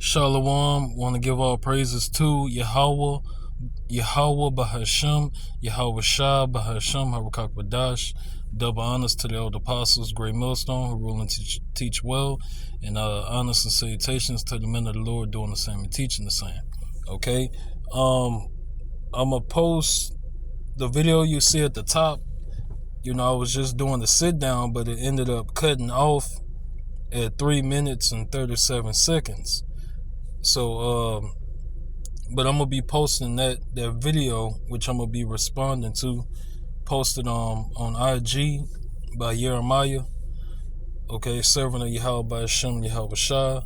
Shalom. Want to give all praises to Yahweh, Yahweh Bahashem, Yahweh Shah Bahashem, Harakak Badash. Double honors to the elder apostles, Great Millstone, who rule and teach well, and honors and salutations to the men of the Lord doing the same and teaching the same. Okay, I'm gonna post the video you see at the top. You know, I was just doing the sit down, but it ended up cutting off at 3 minutes and 37 seconds. So, but I'm gonna be posting that video, which I'm gonna be responding to, posted on IG by Jeremiah. Okay, servant of Yahweh by Hashem Yahweh Shah.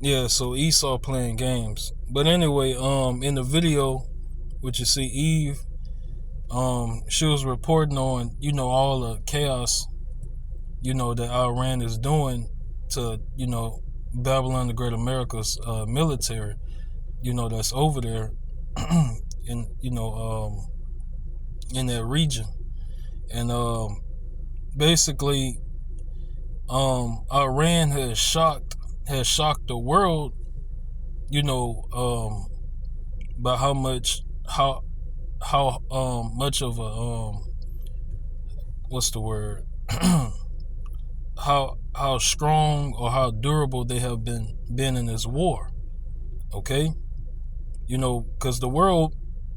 Yeah, so Esau playing games. But anyway, in the video, which you see Eve, she was reporting on, all the chaos, that Iran is doing to, Babylon the Great America's military, that's over there in, in that region. And basically, Iran has shocked the world, by how much of a what's the word? how strong or how durable they have been in this war. Okay, because the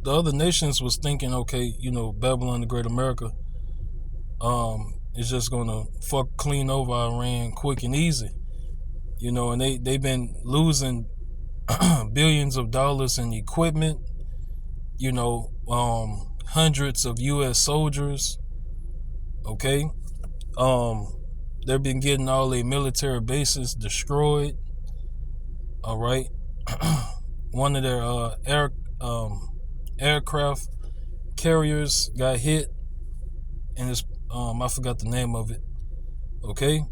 other nations was thinking, okay, Babylon the Great America is just gonna fuck clean over Iran quick and easy, and they've been losing billions of dollars in equipment, hundreds of U.S. soldiers. Okay, they've been getting all their military bases destroyed. All right, one of their aircraft carriers got hit, and it's I forgot the name of it. Okay,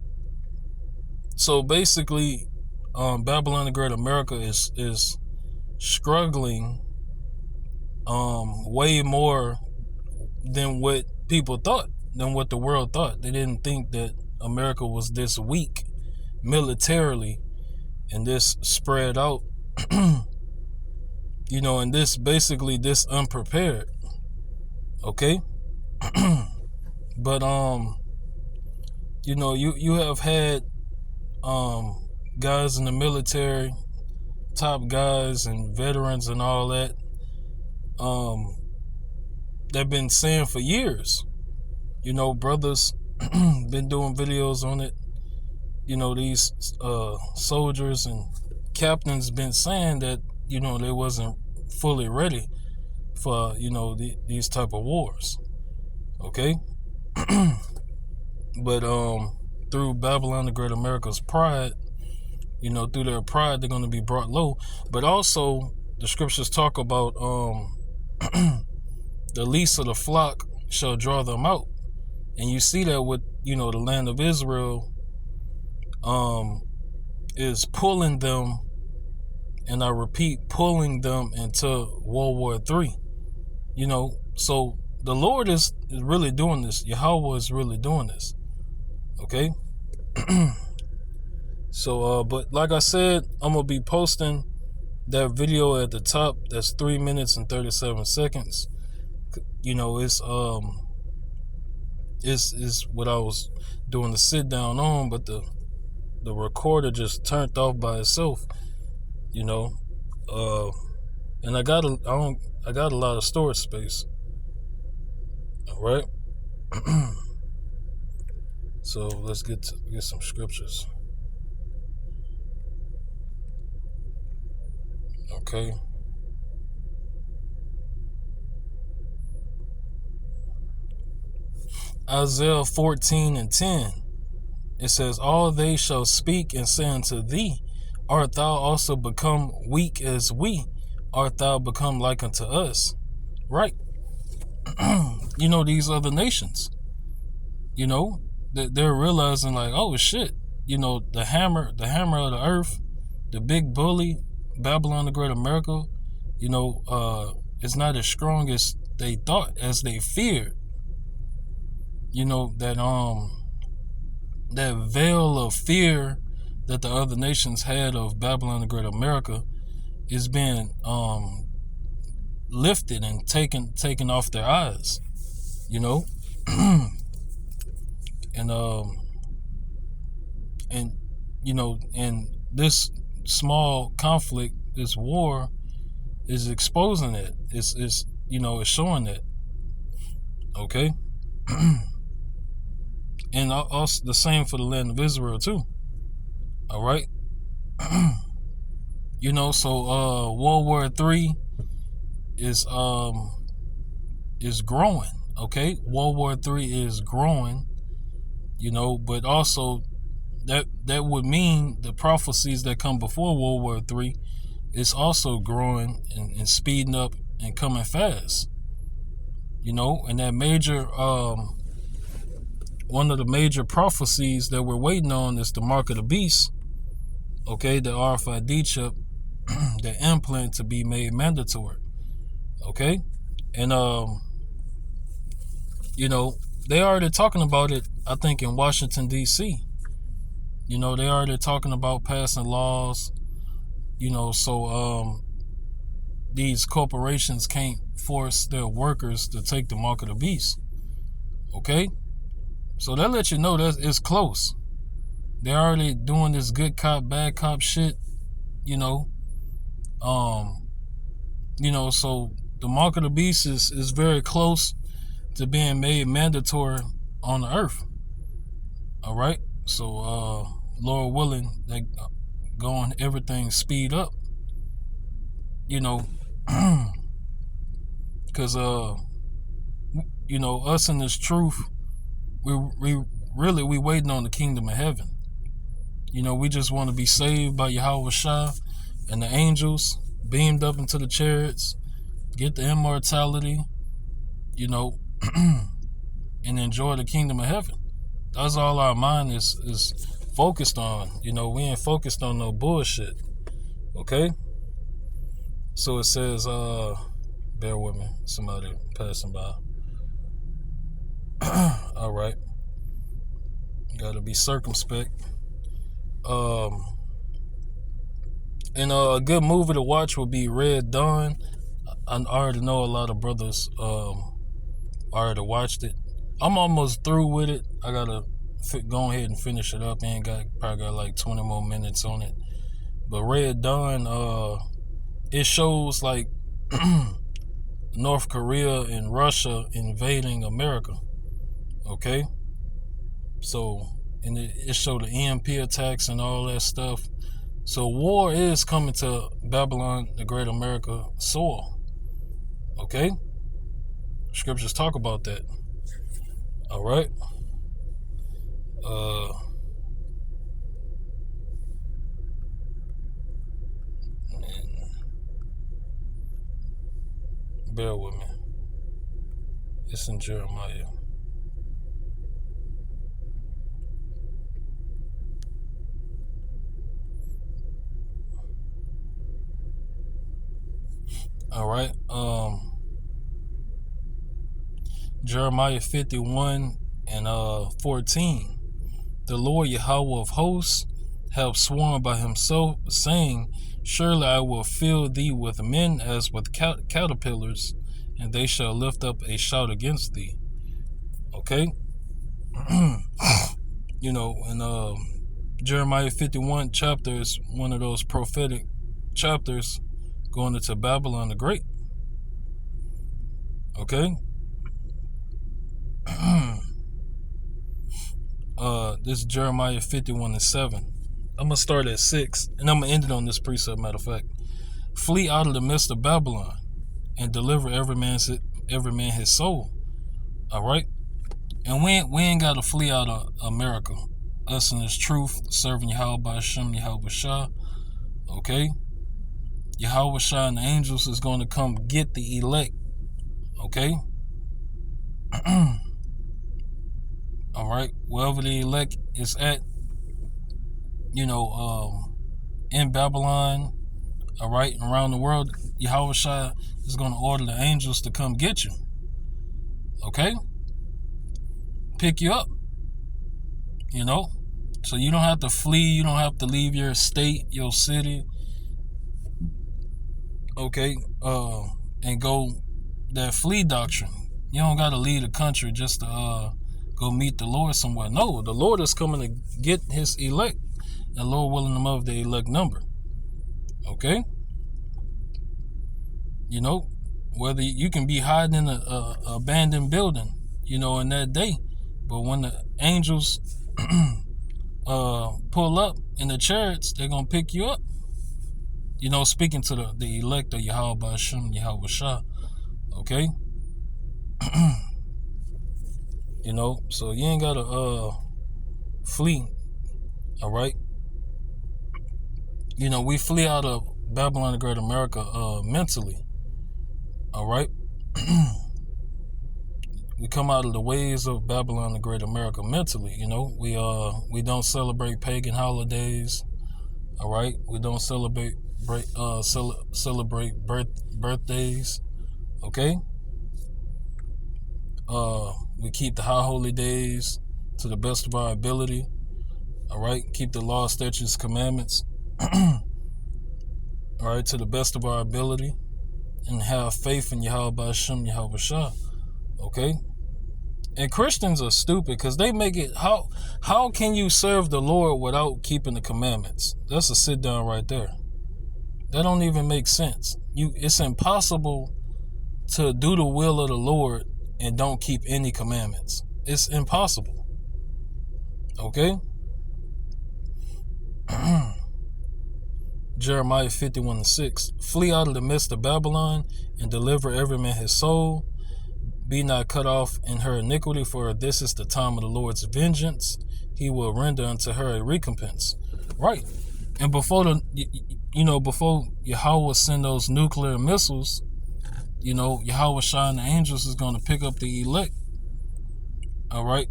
so basically, Babylon the Great America is struggling way more than what people thought, than what the world thought. They didn't think that America was this weak militarily and this spread out, and this unprepared. Okay. But you have had guys in the military, top guys and veterans and all that, they've been saying for years, brothers been doing videos on it, these soldiers and captains been saying that they wasn't fully ready for these type of wars. Okay. But through Babylon the Great America's pride, through their pride, they're going to be brought low. But also the scriptures talk about the least of the flock shall draw them out. And you see that with, the land of Israel is pulling them, and I repeat, pulling them into World War III. So the Lord is really doing this. Yahweh is really doing this. Okay? So, but like I said, I'm going to be posting that video at the top. That's 3 minutes and 37 seconds. It's what I was doing the sit down on, but the recorder just turned off by itself, and I got a lot of storage space. All right. So let's get some scriptures. Okay. Isaiah 14:10. It says, all they shall speak and say unto thee, art thou also become weak as we? Art thou become like unto us? Right. These other nations, they're realizing like, oh shit, the hammer of the earth, the big bully, Babylon the Great America, it's not as strong as they thought, as they feared. That veil of fear that the other nations had of Babylon the Great America is being lifted and taken off their eyes, you know. And you know, and this small conflict, this war, is exposing it. It's you know, it's showing it. Okay. And also the same for the land of Israel too. All right. You know, so World War III is growing. Okay, World War III is growing. You know, but also that would mean the prophecies that come before World War III is also growing and speeding up and coming fast. You know, and that major one of the major prophecies that we're waiting on is the mark of the beast. Okay, the RFID chip, the implant to be made mandatory. Okay, and you know, they already talking about it, I think, in Washington D.C. You know, they already talking about passing laws. You know, so these corporations can't force their workers to take the mark of the beast. Okay, so that lets you know that it's close. They're already doing this good cop, bad cop shit. You know, you know, so the mark of the beast is very close to being made mandatory on the earth. All right, so Lord willing, they going everything speed up. You know, because you know, us in this truth, we really waiting on the kingdom of heaven. You know, we just want to be saved by Yahweh Shah and the angels, beamed up into the chariots, get the immortality, you know, and enjoy the kingdom of heaven. That's all our mind is focused on. You know, we ain't focused on no bullshit. Okay? So it says, bear with me, somebody passing by. All right. Gotta be circumspect. And a good movie to watch would be Red Dawn. I already know a lot of brothers already watched it. I'm almost through with it. I gotta go ahead and finish it up. Probably got like 20 more minutes on it. But Red Dawn, it shows like North Korea and Russia invading America. Okay, so and it showed the EMP attacks and all that stuff. So war is coming to Babylon, the Great America soil. Okay, scriptures talk about that. All right. Bear with me. It's in Jeremiah. All right. Jeremiah 51 and 14. The Lord Yahweh of hosts hath sworn by himself, saying, surely I will fill thee with men as with caterpillars, and they shall lift up a shout against thee. Okay? You know, and Jeremiah 51 chapter is one of those prophetic chapters going into Babylon the Great. Okay? This is Jeremiah 51 and 7. I'm gonna start at 6, and I'm gonna end it on this precept. Matter of fact, flee out of the midst of Babylon, and deliver every man his soul. All right, and we ain't gotta flee out of America. Us in this truth, serving Yahweh Hashem, Yahweh Shah. Okay, Yahweh Shah and the angels is going to come get the elect. Okay. All right, wherever the elect is at, you know, in Babylon, all right, around the world, Yahweh Shah is going to order the angels to come get you. Okay? Pick you up, you know, So you don't have to flee. You don't have to leave your state, your city. Okay, and go that flee doctrine. You don't got to leave the country just to go meet the Lord somewhere. No, the Lord is coming to get his elect, and Lord willing them of the elect number. Okay, you know, whether you can be hiding in a abandoned building, you know, in that day, but when the angels pull up in the chariots, they're gonna pick you up. You know, speaking to the elect of Yahweh Ba'Shem, Yahweh Shah. Okay. You know, so you ain't gotta flee. All right. You know, we flee out of Babylon the Great America mentally. All right. We come out of the ways of Babylon the Great America mentally. You know, we don't celebrate pagan holidays. All right, we don't celebrate birthdays. Okay. We keep the high holy days to the best of our ability. All right, keep the law, statutes, commandments. All right, to the best of our ability, and have faith in Yahweh Ba'Shem, Yahweh Shah. Okay. And Christians are stupid because they make it, how can you serve the Lord without keeping the commandments? That's a sit down right there. That don't even make sense. It's impossible to do the will of the Lord and don't keep any commandments. It's impossible. Okay? Jeremiah 51:6. Flee out of the midst of Babylon and deliver every man his soul. Be not cut off in her iniquity, for this is the time of the Lord's vengeance. He will render unto her a recompense. Right. And before before Yahweh send those nuclear missiles, you know, Yahweh Shah and the angels is going to pick up the elect. All right.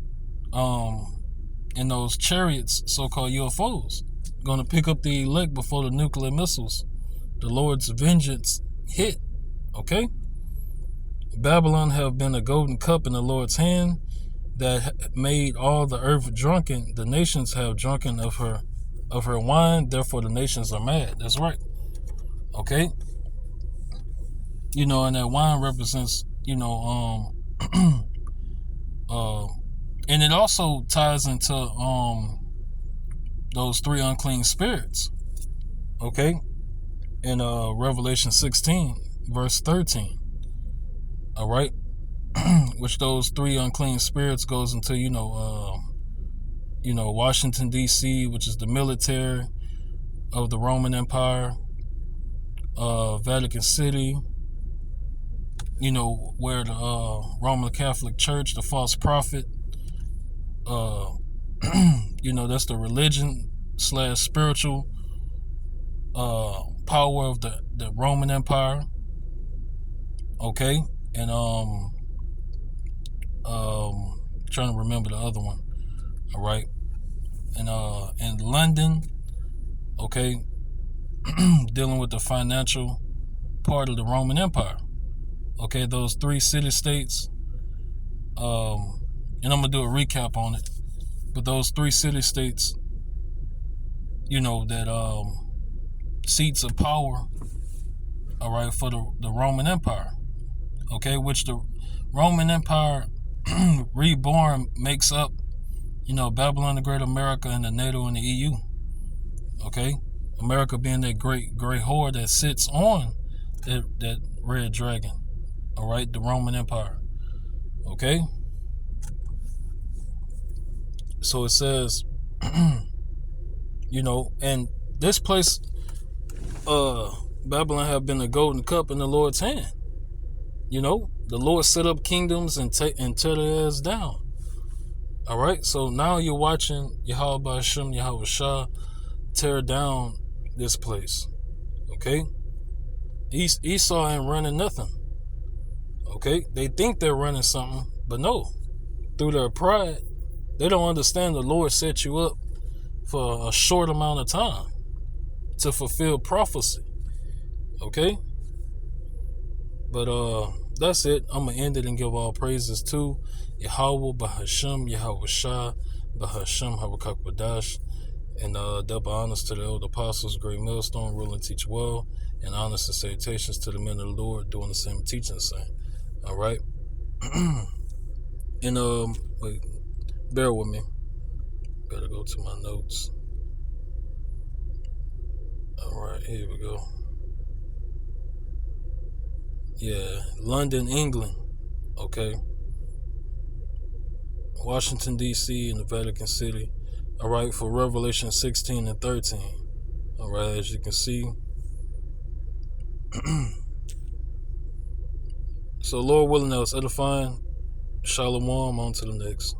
In those chariots, so-called UFOs, going to pick up the elect before the nuclear missiles, the Lord's vengeance hit. Okay. Babylon have been a golden cup in the Lord's hand that made all the earth drunken. The nations have drunken of her wine, therefore the nations are mad. That's right. Okay. You know, and that wine represents, you know, and it also ties into those three unclean spirits. Okay. In Revelation 16, verse 13. All right. Which those three unclean spirits goes into, Washington, D.C., which is the military of the Roman Empire, Vatican City, you know, where the Roman Catholic Church, the false prophet, that's the religion / spiritual power of the Roman Empire. Okay. And trying to remember the other one. All right. And in London, okay, dealing with the financial part of the Roman Empire. Okay, those three city-states, and I'm gonna do a recap on it. But those three city-states, you know, that seats of power, all right, for the Roman Empire. Okay, which the Roman Empire reborn makes up, you know, Babylon the Great America and the NATO and the EU. Okay, America being that great whore that sits on that red dragon. All right, the Roman Empire. Okay, so it says, you know, and this place, Babylon have been a golden cup in the Lord's hand. You know, the Lord set up kingdoms and tear their ass down. All right, so now you're watching Yahweh Ba'Shem, Yahweh Shah tear down this place. Okay, Esau ain't running nothing. Okay, they think they're running something, but no. Through their pride, they don't understand the Lord set you up for a short amount of time to fulfill prophecy. Okay? But that's it. I'm going to end it and give all praises to Yahweh Ba'Shem, Yahweh Shah, Bahasham Harakak Badash. And double honors to the elder apostles, great millstone, rule and teach well, and honors and salutations to the men of the Lord doing the same, teaching the same. All right. And wait, bear with me. Gotta go to my notes. All right, here we go. Yeah, London, England. Okay. Washington, D.C., and the Vatican City. All right, for Revelation 16 and 13. All right, as you can see. So, Lord willing, that was edifying. Shalom, on to the next.